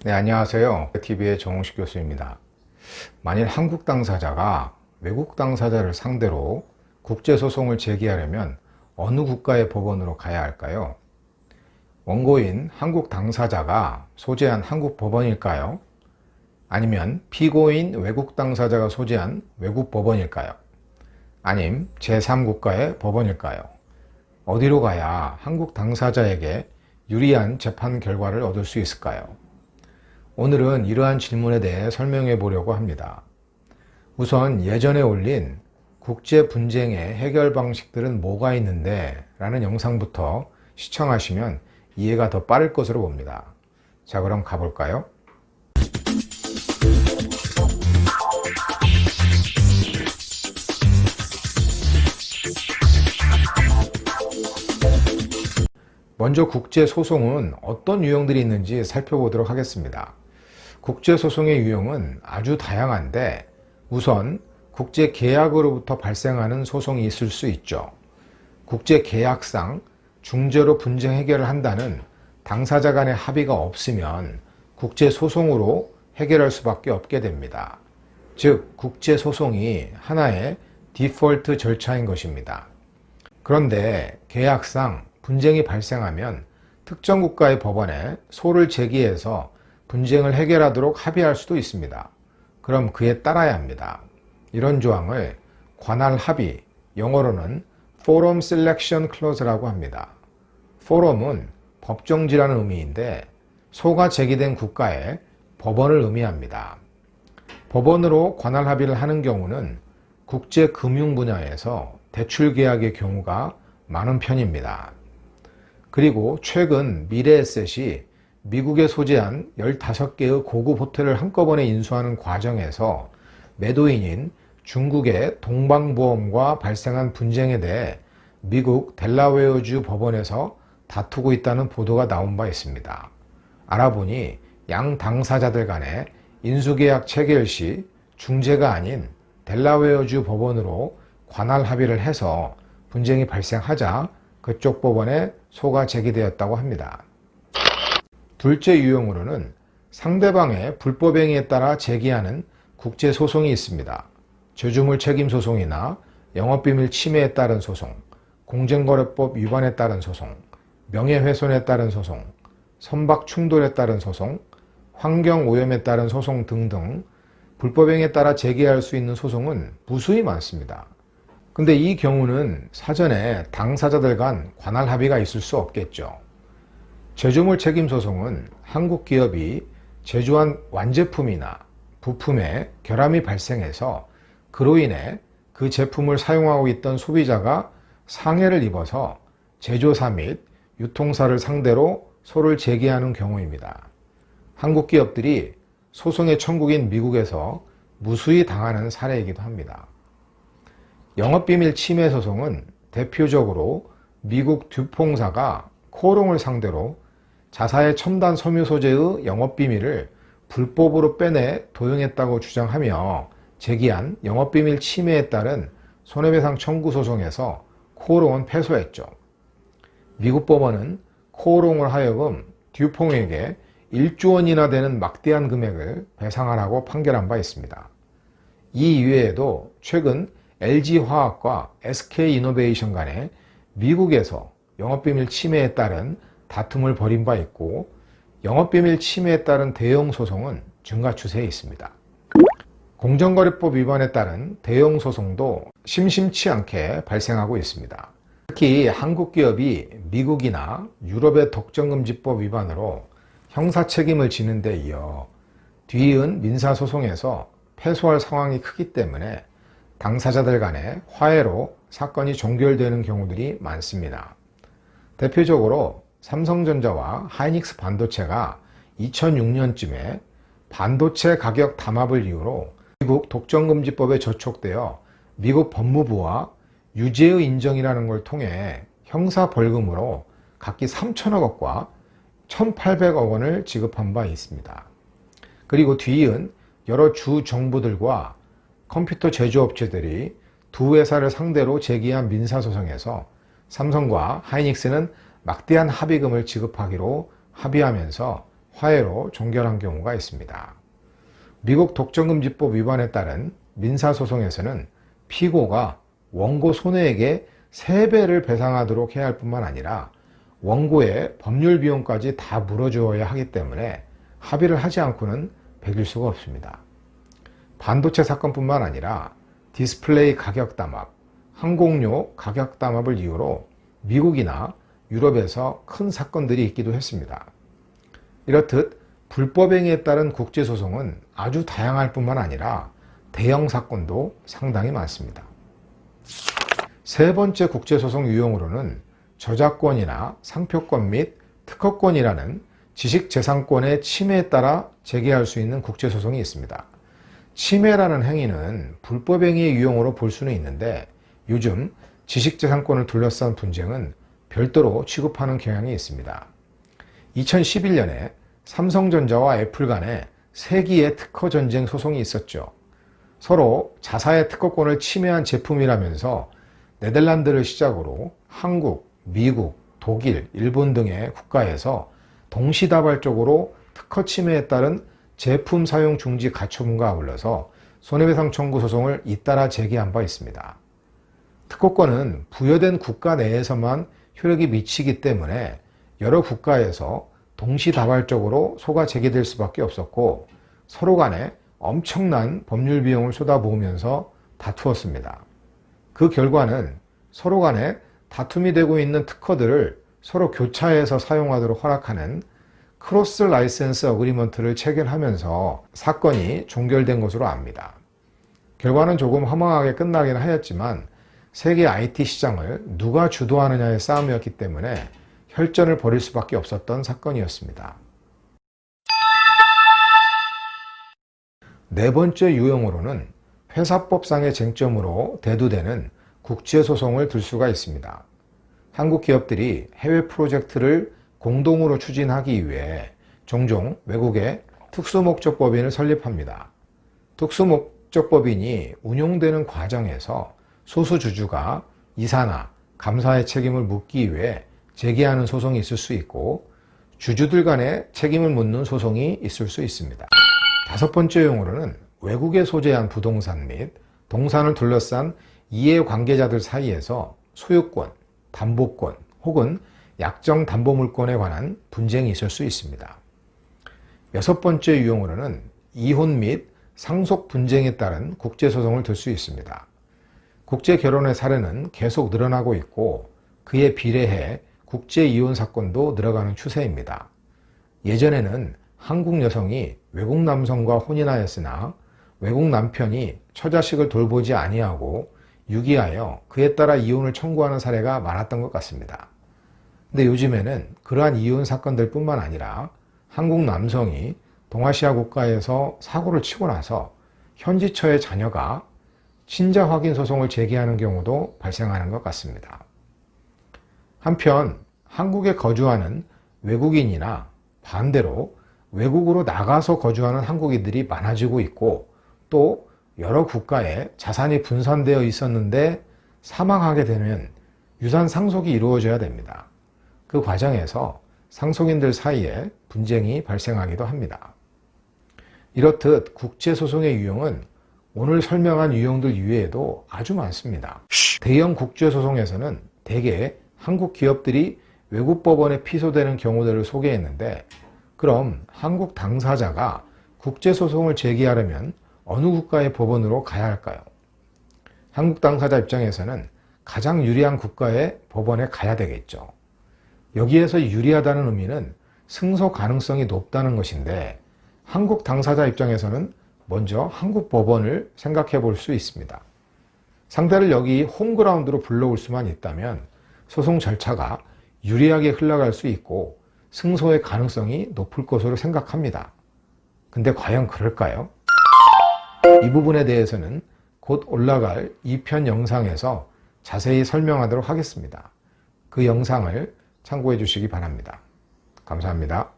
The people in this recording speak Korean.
네, 안녕하세요. TV의 정홍식 교수입니다. 만일 한국 당사자가 외국 당사자를 상대로 국제소송을 제기하려면 어느 국가의 법원으로 가야 할까요? 원고인 한국 당사자가 소재한 한국 법원일까요? 아니면 피고인 외국 당사자가 소재한 외국 법원일까요? 아님 제3국가의 법원일까요? 어디로 가야 한국 당사자에게 유리한 재판 결과를 얻을 수 있을까요? 오늘은 이러한 질문에 대해 설명해 보려고 합니다. 우선 예전에 올린 국제 분쟁의 해결 방식들은 뭐가 있는데 라는 영상부터 시청하시면 이해가 더 빠를 것으로 봅니다. 자, 그럼 가볼까요? 먼저 국제소송은 어떤 유형들이 있는지 살펴보도록 하겠습니다. 국제소송의 유형은 아주 다양한데 우선 국제계약으로부터 발생하는 소송이 있을 수 있죠. 국제계약상 중재로 분쟁 해결을 한다는 당사자 간의 합의가 없으면 국제소송으로 해결할 수밖에 없게 됩니다. 즉, 국제소송이 하나의 디폴트 절차인 것입니다. 그런데 계약상 분쟁이 발생하면 특정 국가의 법원에 소를 제기해서 분쟁을 해결하도록 합의할 수도 있습니다. 그럼 그에 따라야 합니다. 이런 조항을 관할 합의, 영어로는 Forum Selection Clause라고 합니다. Forum은 법정지라는 의미인데 소가 제기된 국가의 법원을 의미합니다. 법원으로 관할 합의를 하는 경우는 국제금융 분야에서 대출 계약의 경우가 많은 편입니다. 그리고 최근 미래에셋이 미국에 소재한 15개의 고급 호텔을 한꺼번에 인수하는 과정에서 매도인인 중국의 동방보험과 발생한 분쟁에 대해 미국 델라웨어주 법원에서 다투고 있다는 보도가 나온 바 있습니다. 알아보니 양 당사자들 간의 인수계약 체결 시 중재가 아닌 델라웨어주 법원으로 관할 합의를 해서 분쟁이 발생하자 그쪽 법원에 소가 제기되었다고 합니다. 둘째 유형으로는 상대방의 불법행위에 따라 제기하는 국제소송이 있습니다. 저주물 책임 소송이나 영업비밀 침해에 따른 소송, 공정거래법 위반에 따른 소송, 명예훼손에 따른 소송, 선박 충돌에 따른 소송, 환경오염에 따른 소송 등등 불법행위에 따라 제기할 수 있는 소송은 무수히 많습니다. 근데 이 경우는 사전에 당사자들 간 관할 합의가 있을 수 없겠죠. 제조물 책임 소송은 한국 기업이 제조한 완제품이나 부품에 결함이 발생해서 그로 인해 그 제품을 사용하고 있던 소비자가 상해를 입어서 제조사 및 유통사를 상대로 소를 제기하는 경우입니다. 한국 기업들이 소송의 천국인 미국에서 무수히 당하는 사례이기도 합니다. 영업비밀 침해 소송은 대표적으로 미국 듀퐁사가 코롱을 상대로 자사의 첨단 섬유 소재의 영업비밀을 불법으로 빼내 도용했다고 주장하며 제기한 영업비밀 침해에 따른 손해배상 청구 소송에서 코롱은 패소했죠. 미국 법원은 코롱을 하여금 듀퐁에게 1조 원이나 되는 막대한 금액을 배상하라고 판결한 바 있습니다. 이 이외에도 최근 LG화학과 SK이노베이션 간에 미국에서 영업비밀 침해에 따른 다툼을 벌인 바 있고 영업비밀 침해에 따른 대형 소송은 증가 추세에 있습니다. 공정거래법 위반에 따른 대형 소송도 심심치 않게 발생하고 있습니다. 특히 한국 기업이 미국이나 유럽의 독점금지법 위반으로 형사 책임을 지는 데 이어 뒤이은 민사소송에서 패소할 상황이 크기 때문에 당사자들 간의 화해로 사건이 종결되는 경우들이 많습니다. 대표적으로 삼성전자와 하이닉스 반도체가 2006년쯤에 반도체 가격 담합을 이유로 미국 독점금지법에 저촉되어 미국 법무부와 유죄의 인정이라는 걸 통해 형사 벌금으로 각기 3천억 원과 1,800억 원을 지급한 바 있습니다. 그리고 뒤이은 여러 주 정부들과 컴퓨터 제조업체들이 두 회사를 상대로 제기한 민사소송에서 삼성과 하이닉스는 막대한 합의금을 지급하기로 합의하면서 화해로 종결한 경우가 있습니다. 미국 독점금지법 위반에 따른 민사소송에서는 피고가 원고 손해액의 3배를 배상하도록 해야 할 뿐만 아니라 원고의 법률 비용까지 다 물어주어야 하기 때문에 합의를 하지 않고는 배길 수가 없습니다. 반도체 사건뿐만 아니라 디스플레이 가격 담합, 항공료 가격 담합을 이유로 미국이나 유럽에서 큰 사건들이 있기도 했습니다. 이렇듯 불법행위에 따른 국제소송은 아주 다양할 뿐만 아니라 대형 사건도 상당히 많습니다. 세 번째 국제소송 유형으로는 저작권이나 상표권 및 특허권이라는 지식재산권의 침해에 따라 제기할 수 있는 국제소송이 있습니다. 침해라는 행위는 불법행위의 유형으로 볼 수는 있는데 요즘 지식재산권을 둘러싼 분쟁은 별도로 취급하는 경향이 있습니다. 2011년에 삼성전자와 애플 간에 세기의 특허 전쟁 소송이 있었죠. 서로 자사의 특허권을 침해한 제품이라면서 네덜란드를 시작으로 한국, 미국, 독일, 일본 등의 국가에서 동시다발적으로 특허 침해에 따른 제품 사용 중지 가처분과 아울러서 손해배상 청구 소송을 잇따라 제기한 바 있습니다. 특허권은 부여된 국가 내에서만 효력이 미치기 때문에 여러 국가에서 동시다발적으로 소가 제기될 수밖에 없었고 서로 간에 엄청난 법률 비용을 쏟아부으면서 다투었습니다. 그 결과는 서로 간에 다툼이 되고 있는 특허들을 서로 교차해서 사용하도록 허락하는 크로스 라이센스 어그리먼트를 체결하면서 사건이 종결된 것으로 압니다. 결과는 조금 허망하게 끝나긴 하였지만 세계 IT 시장을 누가 주도하느냐의 싸움이었기 때문에 혈전을 벌일 수밖에 없었던 사건이었습니다. 네 번째 유형으로는 회사법상의 쟁점으로 대두되는 국제소송을 들 수가 있습니다. 한국 기업들이 해외 프로젝트를 공동으로 추진하기 위해 종종 외국의 특수목적법인을 설립합니다. 특수목적법인이 운용되는 과정에서 소수주주가 이사나 감사의 책임을 묻기 위해 제기하는 소송이 있을 수 있고 주주들 간의 책임을 묻는 소송이 있을 수 있습니다. 다섯 번째 유형으로는 외국에 소재한 부동산 및 동산을 둘러싼 이해관계자들 사이에서 소유권, 담보권 혹은 약정 담보물권에 관한 분쟁이 있을 수 있습니다. 여섯 번째 유형으로는 이혼 및 상속 분쟁에 따른 국제소송을 들 수 있습니다. 국제결혼의 사례는 계속 늘어나고 있고 그에 비례해 국제이혼 사건도 늘어가는 추세입니다. 예전에는 한국 여성이 외국 남성과 혼인하였으나 외국 남편이 처자식을 돌보지 아니하고 유기하여 그에 따라 이혼을 청구하는 사례가 많았던 것 같습니다. 근데 요즘에는 그러한 이혼 사건들 뿐만 아니라 한국 남성이 동아시아 국가에서 사고를 치고 나서 현지처의 자녀가 친자 확인 소송을 제기하는 경우도 발생하는 것 같습니다. 한편 한국에 거주하는 외국인이나 반대로 외국으로 나가서 거주하는 한국인들이 많아지고 있고 또 여러 국가에 자산이 분산되어 있었는데 사망하게 되면 유산 상속이 이루어져야 됩니다. 그 과정에서 상속인들 사이에 분쟁이 발생하기도 합니다. 이렇듯 국제소송의 유형은 오늘 설명한 유형들 이외에도 아주 많습니다. 대형 국제소송에서는 대개 한국 기업들이 외국 법원에 피소되는 경우들을 소개했는데 그럼 한국 당사자가 국제소송을 제기하려면 어느 국가의 법원으로 가야 할까요? 한국 당사자 입장에서는 가장 유리한 국가의 법원에 가야 되겠죠. 여기에서 유리하다는 의미는 승소 가능성이 높다는 것인데 한국 당사자 입장에서는 먼저 한국 법원을 생각해 볼 수 있습니다. 상대를 여기 홈그라운드로 불러올 수만 있다면 소송 절차가 유리하게 흘러갈 수 있고 승소의 가능성이 높을 것으로 생각합니다. 근데 과연 그럴까요? 이 부분에 대해서는 곧 올라갈 2편 영상에서 자세히 설명하도록 하겠습니다. 그 영상을 참고해 주시기 바랍니다. 감사합니다.